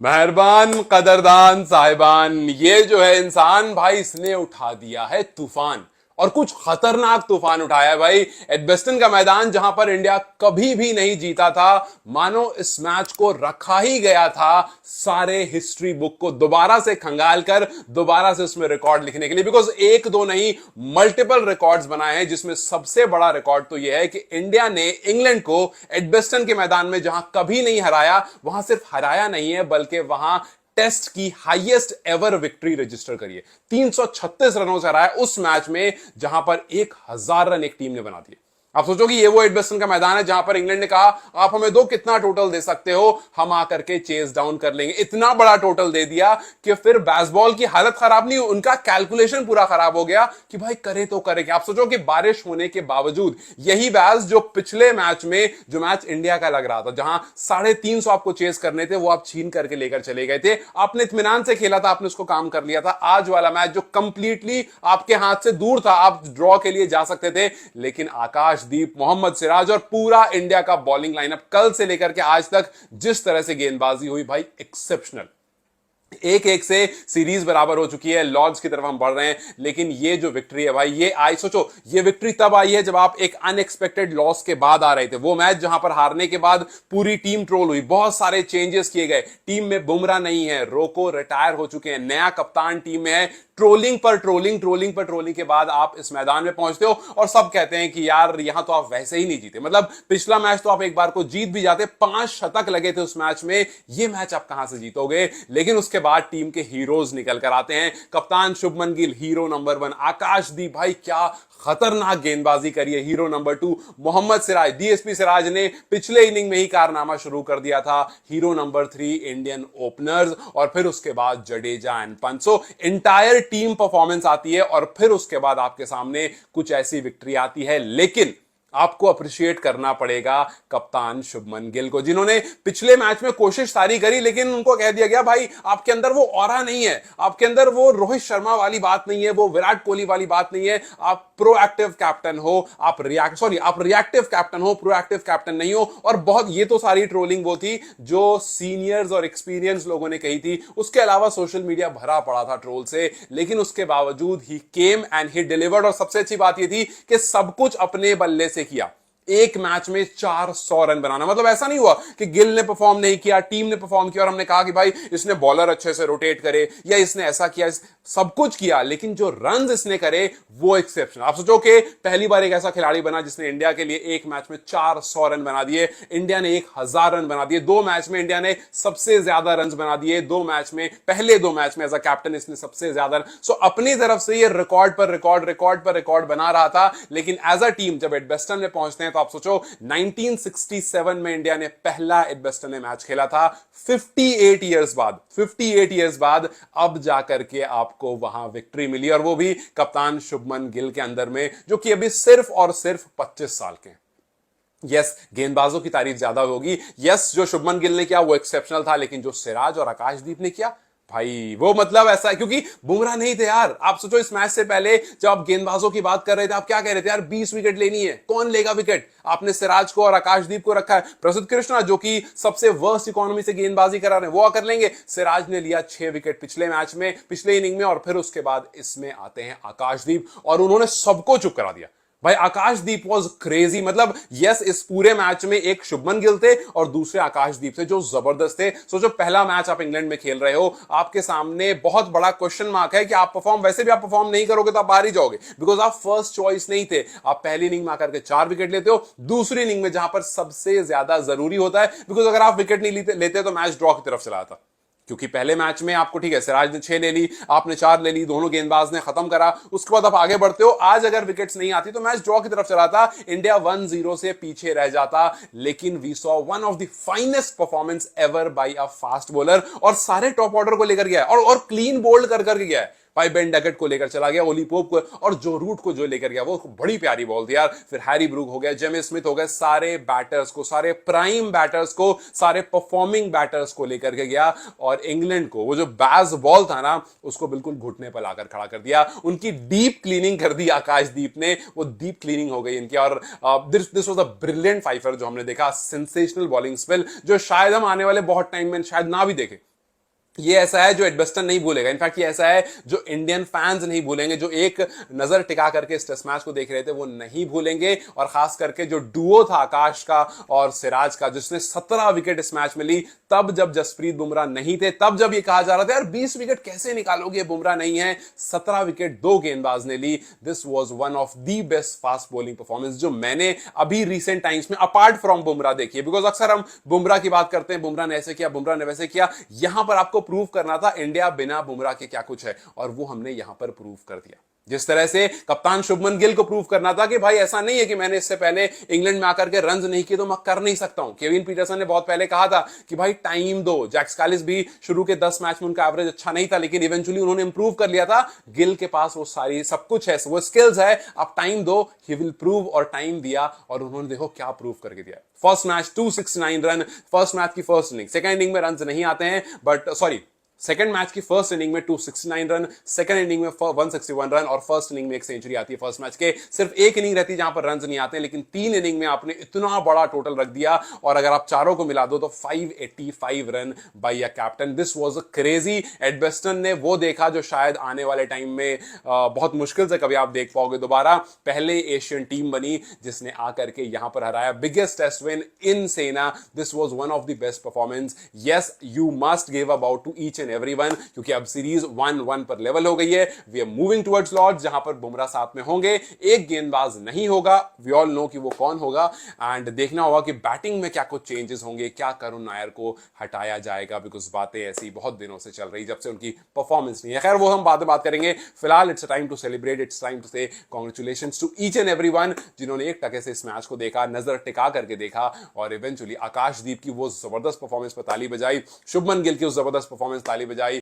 मेहरबान कदरदान साहिबान, ये जो है इंसान भाई, इसने उठा दिया है तूफान। और कुछ खतरनाक तूफान उठाया है भाई। एडबेस्टन का मैदान जहां पर इंडिया कभी भी नहीं जीता था, मानो इस मैच को रखा ही गया था सारे हिस्ट्री बुक को दोबारा से खंगाल कर दोबारा से उसमें रिकॉर्ड लिखने के लिए। बिकॉज एक दो नहीं, मल्टीपल रिकॉर्ड्स बनाए हैं, जिसमें सबसे बड़ा रिकॉर्ड तो यह है कि इंडिया ने इंग्लैंड को एडबेस्टन के मैदान में जहां कभी नहीं हराया, वहां सिर्फ हराया नहीं है बल्कि वहां टेस्ट की हाईएस्ट एवर विक्ट्री रजिस्टर करिए। 336 रनों से हराया उस मैच में जहां पर 1000 रन एक टीम ने बना दिए। आप सोचो कि ये वो एडबेस्टन का मैदान है जहां पर इंग्लैंड ने कहा आप हमें दो, कितना टोटल दे सकते हो, हम आकर के चेस डाउन कर लेंगे। इतना बड़ा टोटल दे दिया कि फिर बेसबॉल की हालत खराब नहीं, उनका कैलकुलेशन पूरा खराब हो गया कि भाई करे तो करे क्या। आप सोचो कि बारिश होने के बावजूद यही बैस जो पिछले मैच में, जो मैच इंडिया का लग रहा था जहां 350 आपको चेस करने थे, वो आप छीन करके लेकर चले गए थे। आपने इत्मीनान से खेला था, आपने उसको काम कर लिया था। आज वाला मैच जो कंप्लीटली आपके हाथ से दूर था, आप ड्रॉ के लिए जा सकते थे, लेकिन आकाशदीप, मोहम्मद सिराज और पूरा इंडिया का बॉलिंग लाइनअप कल से लेकर के आज तक जिस तरह से गेंदबाजी हुई भाई, एक्सेप्शनल। 1-1 से सीरीज बराबर हो चुकी है, लॉर्ड्स की तरफ हम बढ़ रहे हैं। लेकिन ये जो विक्ट्री है भाई, ये आई, सोचो ये विक्ट्री तब आई है जब आप एक अनएक्सपेक्टेड लॉस के बाद आ रहे थे। वो मैच जहां पर हारने के बाद पूरी टीम ट्रोल हुई, बहुत सारे चेंजेस किए गए, टीम में बुमराह नहीं है, रोको रिटायर हो चुके हैं, नया कप्तान टीम में है, ट्रोलिंग पर ट्रोलिंग, ट्रोलिंग पर ट्रोलिंग के बाद आप इस मैदान में पहुंचते हो और सब कहते हैं कि यार यहां तो आप वैसे ही नहीं जीते। मतलब पिछला मैच तो आप एक बार को जीत भी जाते, 5 शतक लगे थे उस मैच में, ये मैच आप कहां से जीतोगे। लेकिन उसके बाद टीम के हीरोज निकल कर आते हैं। कप्तान शुभमन गिल हीरो नंबर 1, आकाशदीप भाई क्या खतरनाक गेंदबाजी करी है hero number 2, Mohammed Siraj, DSP Siraj ने पिछले इनिंग में ही कारनामा शुरू कर दिया था, हीरो नंबर 3 इंडियन ओपनर्स, और फिर उसके बाद Jadeja and Pant. So entire team performance आती है और फिर उसके बाद आपके सामने कुछ ऐसी विक्ट्री आती है। लेकिन आपको अप्रिशिएट करना पड़ेगा कप्तान शुभमन गिल को, जिन्होंने पिछले मैच में कोशिश सारी करी, लेकिन उनको कह दिया गया भाई आपके अंदर वो ऑरा नहीं है, आपके अंदर वो रोहित शर्मा वाली बात नहीं है, वो विराट कोहली वाली बात नहीं है। आप प्रोएक्टिव कैप्टन हो, आप रिएक्टिव कैप्टन हो, प्रोएक्टिव कैप्टन नहीं हो। और बहुत, ये तो सारी ट्रोलिंग वो थी जो सीनियर्स और एक्सपीरियंस लोगों ने कही थी, उसके अलावा सोशल मीडिया भरा पड़ा था ट्रोल से। लेकिन उसके बावजूद ही केम एंड ही डिलीवर्ड। और सबसे अच्छी बात ये थी कि सब कुछ अपने बल्ले से किया। एक मैच में 400 रन बनाना, मतलब ऐसा नहीं हुआ कि गिल ने परफॉर्म नहीं किया, टीम ने परफॉर्म किया और हमने कहा कि भाई इसने बॉलर अच्छे से रोटेट करे या इसने ऐसा किया, सब कुछ किया, लेकिन जो रन इसने करे वो एक्सेप्शन। आप सोचो कि पहली बार एक ऐसा खिलाड़ी बना जिसने इंडिया के लिए एक मैच में 400 रन बना दिए। इंडिया ने 1000 रन बना दिए। 2 मैच में इंडिया ने सबसे ज्यादा रन बना दिए, 2 मैच में, पहले 2 मैच में एज अ कैप्टन इसने सबसे ज्यादा। सो अपनी तरफ से ये रिकॉर्ड पर रिकॉर्ड, रिकॉर्ड पर रिकॉर्ड बना रहा था। लेकिन एज अ टीम जब एडबेस्टन में पहुंचते हैं तो आप सोचो 1967 में इंडिया ने पहला एडबेस्टन में मैच खेला था, 58 इयर्स बाद अब जाकर के आपको वहां विक्ट्री मिली, और वो भी कप्तान शुभमन गिल के अंदर में, जो कि अभी सिर्फ और सिर्फ 25 साल के। यस, गेंदबाजों की तारीफ ज्यादा होगी। यस, जो शुभमन गिल ने किया वो एक्सेप्शनल था, लेकिन जो सिराज और आकाशदीप ने किया भाई, वो मतलब ऐसा है, क्योंकि बुमराह नहीं थे यार। आप सोचो इस मैच से पहले जब आप गेंदबाजों की बात कर रहे थे, आप क्या कह रहे थे यार, 20 विकेट लेनी है, कौन लेगा विकेट। आपने सिराज को और आकाशदीप को रखा है, प्रसिद्ध कृष्णा जो कि सबसे वर्स्ट इकोनॉमी से गेंदबाजी करा रहे हैं, वो कर लेंगे। सिराज ने लिया 6 विकेट पिछले मैच में, पिछले इनिंग में, और फिर उसके बाद इसमें आते हैं आकाशदीप और उन्होंने सबको चुप करा दिया भाई। आकाशदीप वाज क्रेजी। मतलब यस, इस पूरे मैच में एक शुभमन गिल थे और दूसरे आकाशदीप थे जो जबरदस्त थे। सोचो पहला मैच आप इंग्लैंड में खेल रहे हो, आपके सामने बहुत बड़ा क्वेश्चन मार्क है कि आप परफॉर्म, वैसे भी आप परफॉर्म नहीं करोगे तो आप बाहर ही जाओगे, बिकॉज आप फर्स्ट चॉइस नहीं थे। आप पहली इनिंग में आकर के 4 विकेट लेते हो, दूसरी इनिंग में जहां पर सबसे ज्यादा जरूरी होता है, बिकॉज अगर आप विकेट नहीं लेते तो मैच ड्रॉ की तरफ चला था। क्योंकि पहले मैच में आपको, ठीक है, सिराज ने 6 ले ली, आपने 4 ले ली, दोनों गेंदबाज ने खत्म करा, उसके बाद आप आगे बढ़ते हो। आज अगर विकेट्स नहीं आती तो मैच ड्रॉ की तरफ चला था, इंडिया 1-0 से पीछे रह जाता। लेकिन we saw one of the finest performance ever by a fast bowler, और सारे टॉप ऑर्डर को लेकर गया है और क्लीन बोल्ड कर करके गया है भाई। बेन डगेट को लेकर चला गया, ओली पोप को, और जो रूट को जो लेकर गया वो बड़ी प्यारी बॉल थी यार। फिर हैरी ब्रूक हो गया, जेमी स्मिथ हो गए, सारे बैटर्स को, सारे प्राइम बैटर्स को, सारे परफॉर्मिंग बैटर्स को लेकर के गया, और इंग्लैंड को वो जो बैस बॉल था ना, उसको बिल्कुल घुटने पर लाकर खड़ा कर दिया। उनकी डीप क्लीनिंग कर दी आकाशदीप ने, वो डीप क्लीनिंग हो गई इनकी। और this was a brilliant fifer जो हमने देखा, सेंसेशनल बॉलिंग स्पेल जो शायद हम आने वाले बहुत टाइम में शायद ना भी देखें। ये ऐसा है जो एडबस्टन नहीं भूलेगा, इनफैक्ट ये ऐसा है जो इंडियन फैंस नहीं भूलेंगे, जो एक नजर टिका करके इस टेस्ट मैच को देख रहे थे वो नहीं भूलेंगे। और खास करके जो डुओ था आकाश का और सिराज का, जिसने 17 विकेट इस मैच में ली, तब जब जसप्रीत बुमराह नहीं थे, तब जब ये कहा जा रहा था यार 20 विकेट कैसे निकालोगे, बुमराह नहीं है, 17 विकेट दो गेंदबाज ने ली। This was one of the best fast bowling performance जो मैंने अभी रिसेंट टाइम्स में अपार्ट फ्रॉम बुमराह देखी है। बिकॉज अक्सर हम बुमराह की बात करते हैं, बुमराह ने ऐसे किया, बुमराह ने वैसे किया। यहां पर आपको प्रूव करना था इंडिया बिना बुमराह के क्या कुछ है, और वो हमने यहां पर प्रूव कर दिया। जिस तरह से कप्तान शुभमन गिल को प्रूव करना था कि भाई ऐसा नहीं है कि मैंने इससे पहले इंग्लैंड में आकर के रन्स नहीं किए तो मैं कर नहीं सकता हूं। केविन पीटरसन ने बहुत पहले कहा था कि भाई टाइम दो। जैक स्कैलिस भी शुरू के 10 मैच में उनका एवरेज अच्छा नहीं था, लेकिन इवेंचुअली उन्होंने इंप्रूव कर लिया था। गिल के पास वो सारी सब कुछ है, वो स्किल्स है, आप टाइम दो, ही विल प्रूव। और टाइम दिया और उन्होंने देखो क्या प्रूव करके दिया। First match 269 run, first match की फर्स्ट इनिंग। सेकंड इनिंग में रन नहीं आते हैं, बट सॉरी, सेकंड मैच की फर्स्ट इनिंग में 269 रन, सेकंड इनिंग में 161 रन, और फर्स्ट इनिंग में एक सेंचुरी आती है। फर्स्ट मैच के सिर्फ एक इनिंग रहती है जहां पर रन नहीं आते हैं, लेकिन 3 इनिंग में आपने इतना बड़ा टोटल रख दिया। और अगर आप चारों को मिला दो तो 585 run by a captain. This was a crazy. Edgbaston ने वो देखा जो शायद आने वाले टाइम में बहुत मुश्किल से कभी आप देख पाओगे दोबारा। पहले एशियन टीम बनी जिसने आकर के यहां पर हराया। Biggest test win in SENA. This was one of the best performance. Yes, you must give about to each and everyone, क्योंकि अब सीरीज 1-1 पर लेवल हो गई है। We are moving towards Lord's, जहां पर बुमराह साथ में होंगे, एक गेंदबाज नहीं होगा। वी ऑल नो कि वो कौन होगा, एंड देखना होगा कि बैटिंग में क्या कुछ चेंजेस होंगे, क्या करुण नायर को हटाया जाएगा। बिकॉज बातें ऐसी बहुत दिनों से चल रही, जब से उनकी परफॉर्मेंस नहीं है। खैर वो हम बाद में बात करेंगे। फिलहाल it's time to celebrate, it's time to say congratulations to each and everyone जिन्होंने एक टके से इस मैच को देखा, नजर टिका करके देखा, और इवेंचुअली आकाशदीप की वो जबरदस्त परफॉर्मेंस पर ताली बजाई, शुभमन गिल की उस जबरदस्त परफॉर्मेंस ताली बजाई।